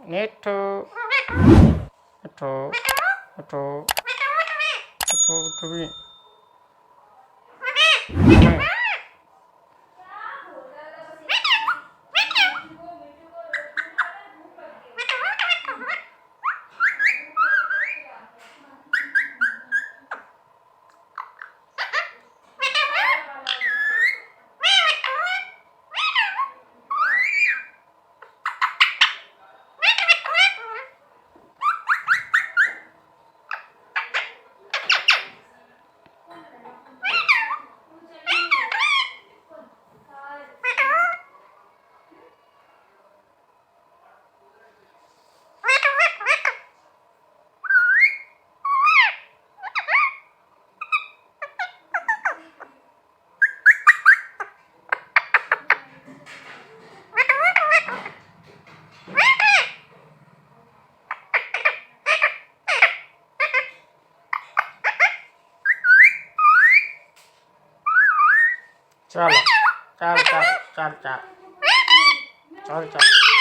मिठू मिठू मिठू मिठू मिठू भी हमें चलो चल चल चल चल चल चल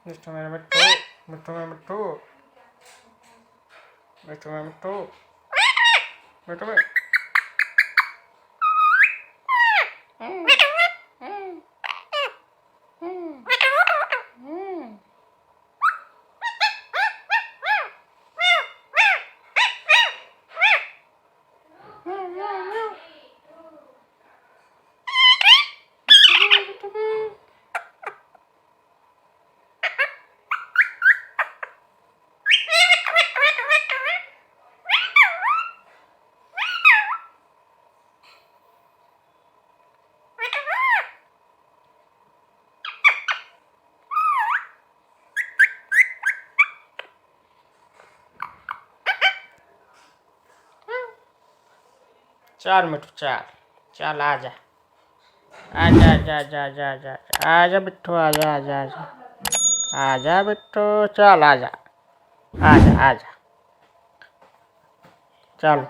मिठू मेरा मिठू मिठू मेरा मिठू मिठू मेरा मिठू मिठू में चल मिठू चल चल आजा आजा आजा आजा आजा आजा आजा बिट्टू आजा आजा आजा आजा बिट्टू चल आजा आजा आजा चलो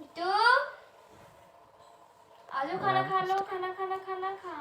मिठू आजो खाना खा लो खाना खाना खाना खा